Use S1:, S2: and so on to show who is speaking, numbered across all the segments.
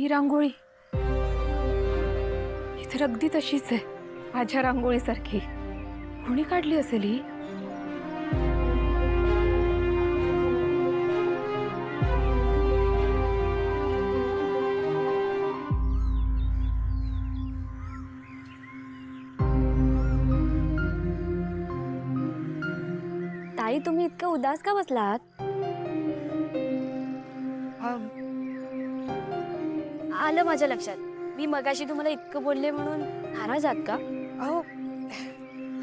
S1: ही रांगोळी ही तर अगदी तशीच आहे, माझ्या रांगोळीसारखी. कोणी काढली असेल ही?
S2: ताई, तुम्ही इतकं उदास का बसलात? आलं माझ्या लक्षात. मी मगाशी तुम्हाला इतकं बोलले म्हणून नाराज आहात का?
S1: अहो नाही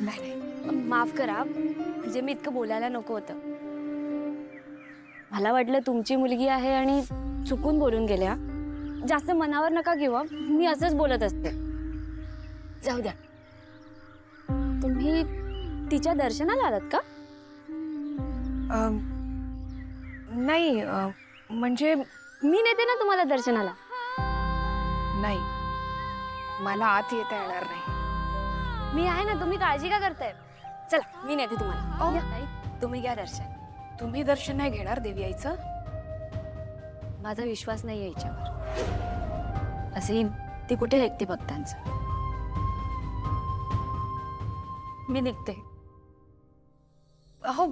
S1: नाही.
S2: माफ करा, म्हणजे मी इतकं बोलायला नको होतं. मला वाटलं तुमची मुलगी आहे आणि चुकून बोलून गेल्या. जास्त मनावर नका घेऊ हं. मी असंच बोलत असते. जाऊ द्या. तुम्ही तिच्या दर्शनाला आलात का?
S1: नाही, म्हणजे
S2: मी नेते ना तुम्हाला दर्शनाला.
S1: नाही, मला आत येता येणार नाही.
S2: मी आहे ना, तुम्ही काळजी का करताय? चला, मी नेते तुम्हाला. या, ताई, तुम्ही घ्या दर्शन.
S1: तुम्ही दर्शन नाही घेणार देवी आईचं?
S2: माझा विश्वास नाही याच्यावर. असे ती कुठे ऐकते भक्तांचं. मी निघते.
S1: अहो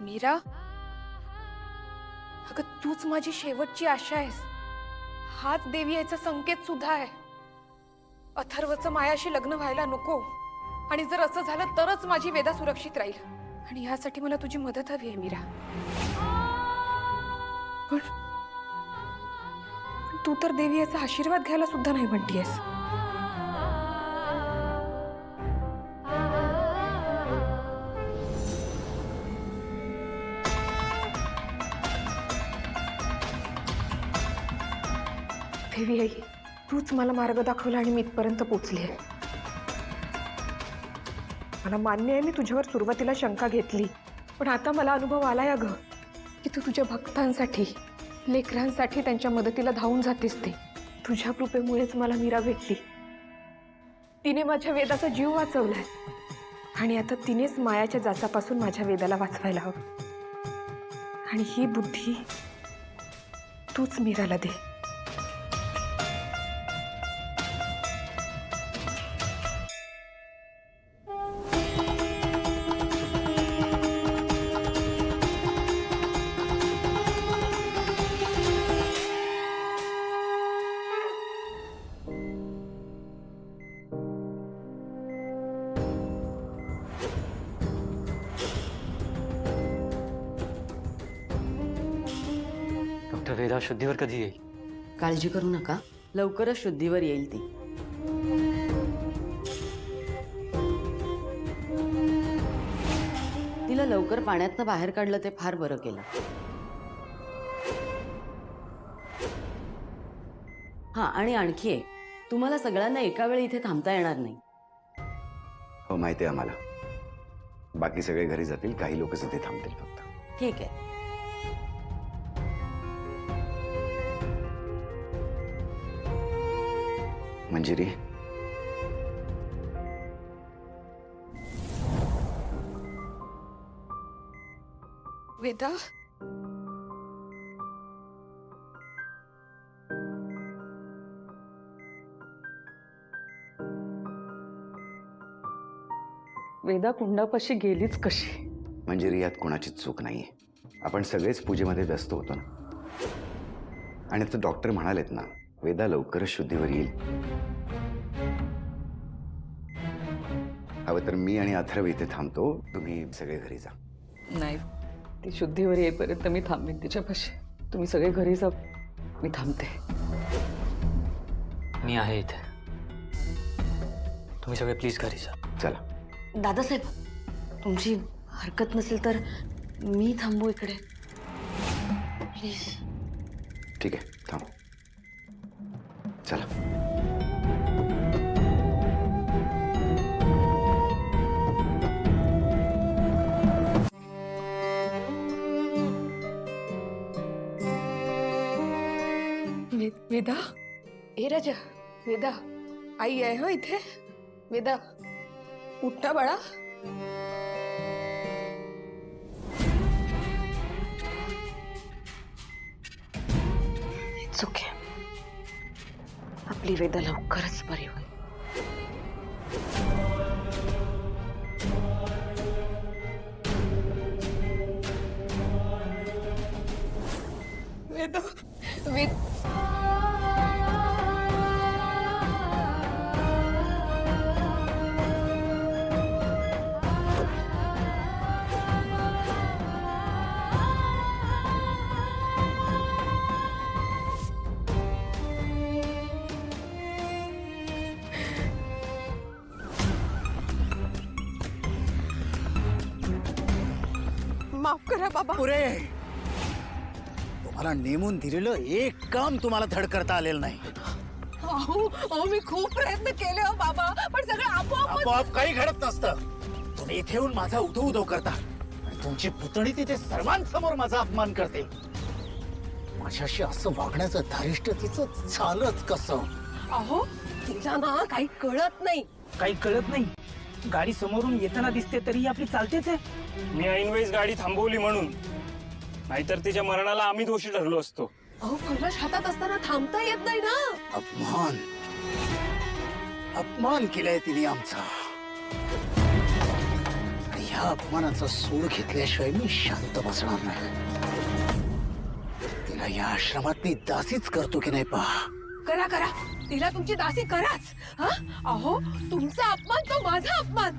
S1: मीरा, अगं तूच माझी शेवटची आशा आहेस. हाच देवी याचा संकेत सुद्धा आहे. अथर्वचं मायाशी लग्न व्हायला नको, आणि जर असं झालं तरच माझी वेदा सुरक्षित राहील. आणि यासाठी मला तुझी मदत हवी आहे मीरा. पण तू तर देवी याचा आशीर्वाद घ्यायला सुद्धा नाही म्हणतीयस. देवी आई, तूच मला मार्ग दाखवला आणि मी इथपर्यंत पोचली आहे. मला मान्य आहे, मी तुझ्यावर सुरुवातीला शंका घेतली, पण आता मला अनुभव आलाय अगं की तू तुझ्या भक्तांसाठी, लेकरांसाठी त्यांच्या मदतीला धावून जातेस. ते तुझ्या कृपेमुळेच मला मीरा भेटली. तिने माझ्या वेदाचा जीव वाचवलाय, आणि आता तिनेच मायाच्या जाचापासून माझ्या वेदाला वाचवायला हवं. आणि ही बुद्धी तूच मीराला दे.
S3: डॉक्टर वेदा शुद्धीवर कधी येईल?
S4: काळजी करू नका, लवकरच शुद्धीवर येईल ती. तिला लवकर पाण्यातनं बाहेर काढलं ते फार बरं केलं. हा, आणि आणखी एक, तुम्हाला सगळ्यांना एका वेळी इथे थांबता येणार नाही.
S5: हो, माहिती आहे आम्हाला. बाकी सगळे घरी जातील, काही लोकच इथे थांबतील फक्त.
S4: ठीक आहे.
S5: मंजिरी,
S1: वेदा,
S6: वेदा कुंडापाशी गेलीच कशी?
S5: मंजिरी, यात कोणाचीच चूक नाहीये. आपण सगळेच पूजेमध्ये व्यस्त होतो ना. आणि आता डॉक्टर म्हणालेत ना, वेदा लवकरच शुद्धीवर येईल. हवं तर मी आणि अथर्व इथे थांबतो, तुम्ही सगळे घरी जा.
S6: नाही, ती शुद्धीवर येईपर्यंत मी थांबेन तिच्यापाशी. तुम्ही सगळे घरी जा, मी थांबते.
S3: मी आहे इथे. तुम्ही सगळे प्लीज घरी जा.
S5: चला.
S4: दादासाहेब, तुमची हरकत नसेल तर मी थांबू इकडे, प्लीज.
S5: ठीक आहे, थांब. चला.
S1: वेदा, ए राजा, वेदा, आई आहे हो इथे. वेदा, उठ ना बाळा. चूक आहे. आपली वेदा लवकरच बरी होईल. वेदा, माफ करा बाबा.
S7: पुरे तुम्हाला नेमून दिलेलं एक काम तुम्हाला धड करता आलेलं नाही.
S1: अहो मी खूप प्रयत्न केले हो बाबा, पण सगळं
S7: आपोआप काही घडत नसतं. तुम्ही इथे येऊन माझा उदो उदो करता आणि तुमची पुतणी तिथे सर्वांसमोर माझा अपमान करते. माझ्याशी असं वागण्याचं धारिष्ट तिचं चालत कसं?
S1: अहो तिला ना काही कळत नाही.
S8: काही कळत नाही. गाडी समोरून येताना दिसते तरी आपली चालतेच आहे.
S9: मी ऐनवेळेस गाडी थांबवली म्हणून, नाहीतर तिच्या मरणाला आम्ही दोषी ठरलो असतो.
S1: अहो कलश हातात असताना थांबता येत नाही ना.
S7: अपमान अपमान केलाय तिने आमचा, आणि ह्या अपमानाचा सूड घेतल्याशिवाय मी शांत बसणार नाही. तिला या आश्रमात मी दासीच करतो की नाही पहा.
S1: करा करा, तिला तुमची दासी कराच. अहो तुमचा अपमान तो माझा अपमान.